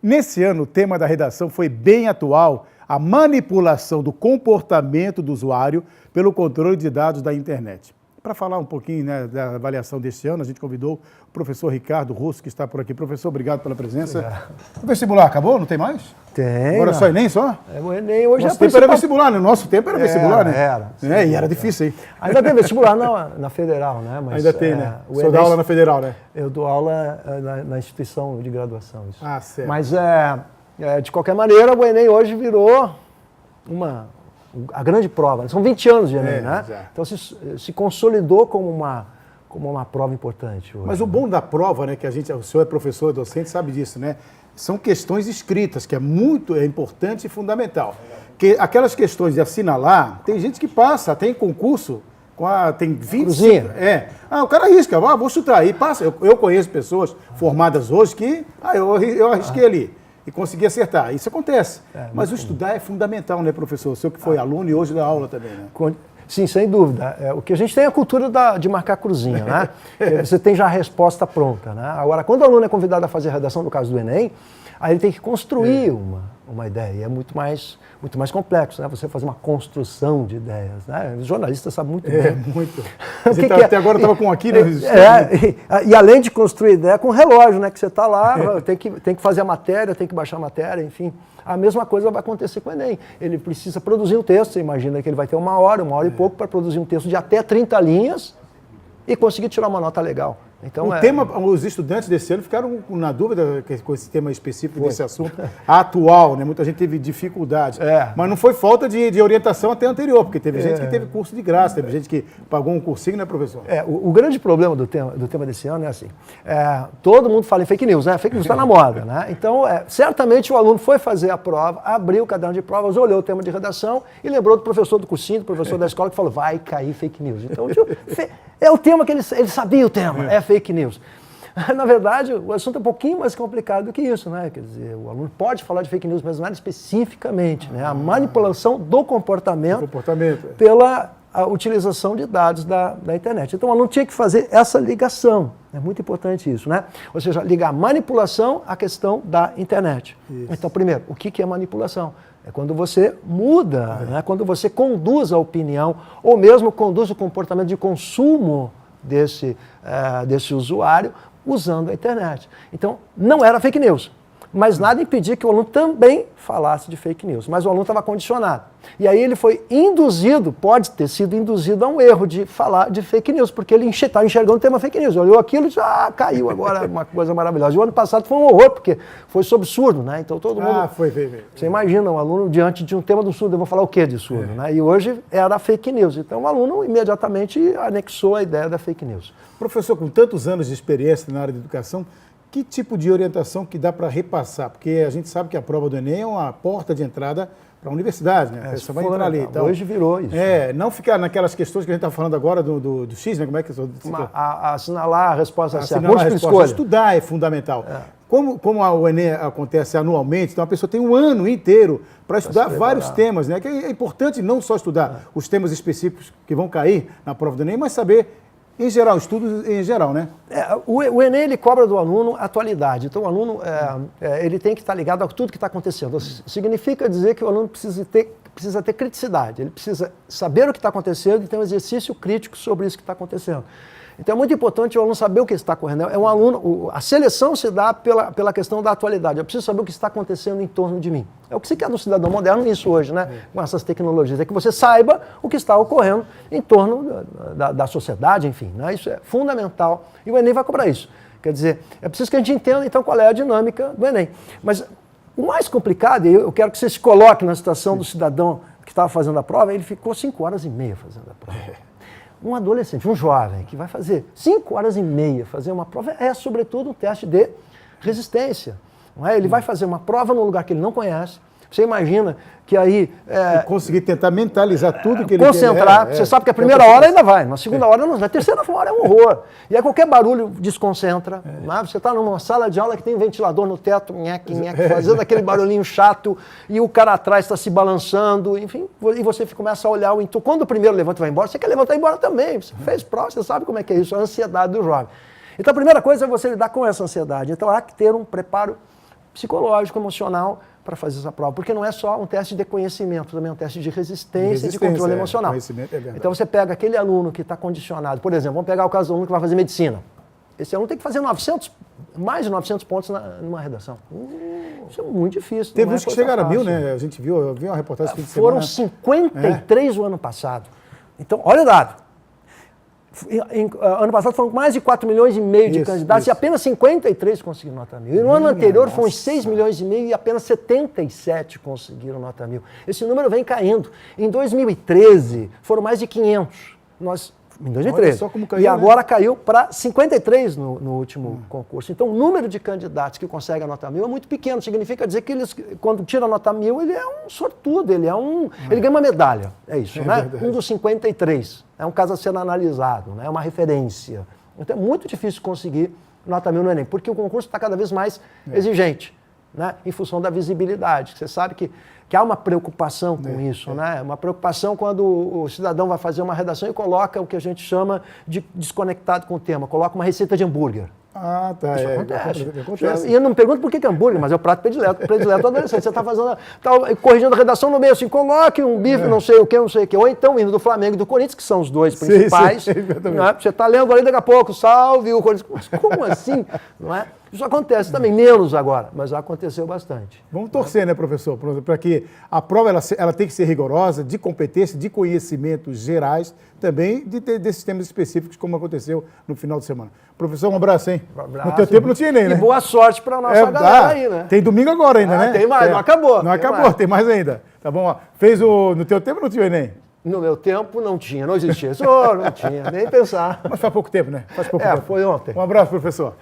Nesse ano, o tema da redação foi bem atual, a manipulação do comportamento do usuário pelo controle de dados da internet. Para falar um pouquinho, né, da avaliação deste ano, a gente convidou o professor Ricardo Russo, que está por aqui. Professor, obrigado pela presença. Obrigado. O vestibular acabou? Não tem mais? Tem. Agora só Enem só? O Enem hoje Nosso tempo era vestibular, né? Nosso tempo era vestibular, né? Era. E era difícil, hein? Ainda tem vestibular na Federal, né? Mas, ainda tem, né? O senhor dá aula na Federal, né? Eu dou aula na instituição de graduação. Isso. Ah, certo. Mas, de qualquer maneira, o Enem hoje virou a grande prova. São 20 anos de Enem, né? Já. Então se consolidou como uma prova importante hoje. Mas o bom da prova, né, que o senhor é professor e docente, sabe disso, né? São questões escritas, que é importante e fundamental. Que aquelas questões de assinalar, tem gente que passa, tem concurso, tem 25... o cara arrisca, vou chutar, e passa. Eu conheço pessoas formadas hoje que, eu arrisquei ali. E conseguir acertar. Isso acontece. Mas o estudar é fundamental, né, professor? O senhor que foi aluno e hoje dá aula também, né? Sim, sem dúvida. O que a gente tem é a cultura de marcar cruzinha, né? Você tem já a resposta pronta, né? Agora, quando o aluno é convidado a fazer a redação, no caso do Enem, aí ele tem que construir uma ideia. E é muito mais complexo, né? Você fazer uma construção de ideias, né? Os jornalistas sabem muito bem. Muito. Até agora estava com aqui, né? E além de construir ideia, com relógio, né? Que você está lá, tem que fazer a matéria, tem que baixar a matéria, enfim. A mesma coisa vai acontecer com o Enem. Ele precisa produzir um texto, você imagina que ele vai ter uma hora e pouco para produzir um texto de até 30 linhas e conseguir tirar uma nota legal. Então, os estudantes desse ano ficaram na dúvida com esse tema específico desse assunto atual, né? Muita gente teve dificuldade. Mas não foi falta de orientação até anterior, porque teve gente que teve curso de graça, teve gente que pagou um cursinho, né, professor? O grande problema do tema desse ano é assim, todo mundo fala em fake news, né? Fake news está na moda, né? Então, certamente o aluno foi fazer a prova, abriu o caderno de provas, olhou o tema de redação e lembrou do professor do cursinho, do professor da escola, que falou, vai cair fake news. Então, é o tema que ele sabia o tema, fake news. Na verdade, o assunto é um pouquinho mais complicado do que isso, né? Quer dizer, o aluno pode falar de fake news, mas não é especificamente, né? A manipulação do comportamento pela utilização de dados da internet. Então, o aluno tinha que fazer essa ligação. É muito importante isso, né? Ou seja, ligar a manipulação à questão da internet. Isso. Então, primeiro, o que é manipulação? É quando você muda, né? Quando você conduz a opinião, ou mesmo conduz o comportamento de consumo desse usuário usando a internet. Então, não era fake news, mas nada impedia que o aluno também falasse de fake news, mas o aluno estava condicionado. E aí ele foi pode ter sido induzido a um erro de falar de fake news, porque ele estava enxergando o tema fake news, olhou aquilo e disse, caiu agora, uma coisa maravilhosa. E o ano passado foi um horror, porque foi sobre surdo, né? Então todo mundo... Você imagina um aluno diante de um tema do surdo, eu vou falar o quê de surdo, né? E hoje era fake news. Então o aluno imediatamente anexou a ideia da fake news. Professor, com tantos anos de experiência na área de educação, que tipo de orientação que dá para repassar? Porque a gente sabe que a prova do Enem é uma porta de entrada para a universidade, né? Você vai entrar ali. Então, hoje virou isso. Não ficar naquelas questões que a gente está falando agora do X, né? Como é que assinalar a resposta certa. Estudar é fundamental. Como o Enem acontece anualmente, então a pessoa tem um ano inteiro para estudar vários temas, né? Que é importante não só estudar os temas específicos que vão cair na prova do Enem, mas saber em geral, estudos em geral, né? O Enem, ele cobra do aluno atualidade. Então, o aluno ele tem que estar ligado a tudo que está acontecendo. Significa dizer que o aluno precisa ter criticidade. Ele precisa saber o que está acontecendo e ter um exercício crítico sobre isso que está acontecendo. Então, é muito importante o aluno saber o que está ocorrendo. A seleção se dá pela questão da atualidade. Eu preciso saber o que está acontecendo em torno de mim. É o que se quer do cidadão moderno isso hoje, né? Com essas tecnologias. É que você saiba o que está ocorrendo em torno da sociedade, enfim. Né? Isso é fundamental. E o Enem vai cobrar isso. Quer dizer, é preciso que a gente entenda, então, qual é a dinâmica do Enem. Mas o mais complicado, e eu quero que você se coloque na situação do cidadão que estava fazendo a prova, ele ficou 5 horas e meia fazendo a prova. Um adolescente, um jovem, que vai fazer 5 horas e meia fazer uma prova, sobretudo, um teste de resistência. Não é? Ele vai fazer uma prova num lugar que ele não conhece. Você imagina que aí... conseguir tentar mentalizar tudo que ele concentrar. Você sabe que a primeira hora ainda vai, na segunda hora não vai, a terceira hora é um horror. E aí qualquer barulho desconcentra. Você está numa sala de aula que tem um ventilador no teto, nheque, fazendo aquele barulhinho chato, e o cara atrás está se balançando, enfim, e você começa a olhar o entorno. Quando o primeiro levanta e vai embora, você quer levantar e ir embora também. Você fez prova, você sabe como é que é isso, a ansiedade do jovem. Então a primeira coisa é você lidar com essa ansiedade. Então há que ter um preparo psicológico, emocional, para fazer essa prova. Porque não é só um teste de conhecimento, também é um teste de resistência e de controle emocional. Conhecimento é verdade. Então você pega aquele aluno que está condicionado, por exemplo, vamos pegar o caso do aluno que vai fazer medicina. Esse aluno tem que fazer mais de 900 pontos numa redação. Isso é muito difícil. Teve uns que chegaram a 1000, né? A gente viu, eu vi uma reportagem que foram 53 o ano passado. Então, olha o dado. Ano passado foram mais de 4 milhões e meio de candidatos e apenas 53 conseguiram nota 1000. E no ano anterior foram 6 milhões e meio e apenas 77 conseguiram nota 1000. Esse número vem caindo. Em 2013 foram mais de 500. Em 2013. Olha só como caiu, e agora caiu para 53 no último concurso. Então, o número de candidatos que conseguem a nota 1000 é muito pequeno. Significa dizer que eles, quando tira a nota 1000, ele é um sortudo, ele ganha uma medalha. É isso, né? Verdade. Um dos 53. É um caso a ser analisado, né? É uma referência. Então, é muito difícil conseguir nota 1000 no Enem, porque o concurso está cada vez mais exigente, né? Em função da visibilidade. Você sabe que há uma preocupação com isso, né? Uma preocupação quando o cidadão vai fazer uma redação e coloca o que a gente chama de desconectado com o tema, coloca uma receita de hambúrguer. Ah, tá. Isso acontece. E eu não me pergunto por que é hambúrguer, mas é o prato predileto do adolescente. Você está fazendo, corrigindo a redação no meio, assim, coloque um bife, não sei o que. Ou então, indo do Flamengo e do Corinthians, que são os dois principais. Sim, né? Você está lendo ali daqui a pouco, salve o Corinthians. Mas como assim? Não é? Isso acontece também, menos agora, mas já aconteceu bastante. Vamos torcer, né, professor, para que a prova ela tem que ser rigorosa, de competência, de conhecimentos gerais, também desses temas específicos, como aconteceu no final de semana. Professor, um abraço, hein? Um abraço. No teu tempo não tinha Enem, né? E boa sorte para a nossa galera aí, né? Tem domingo agora ainda, né? Tem mais, não acabou. Não acabou, tem mais ainda. Tá bom? Ó. No teu tempo não tinha Enem? No meu tempo não tinha, não existia. Não tinha, nem pensar. Mas faz pouco tempo, né? Faz pouco tempo. Foi ontem. Um abraço, professor.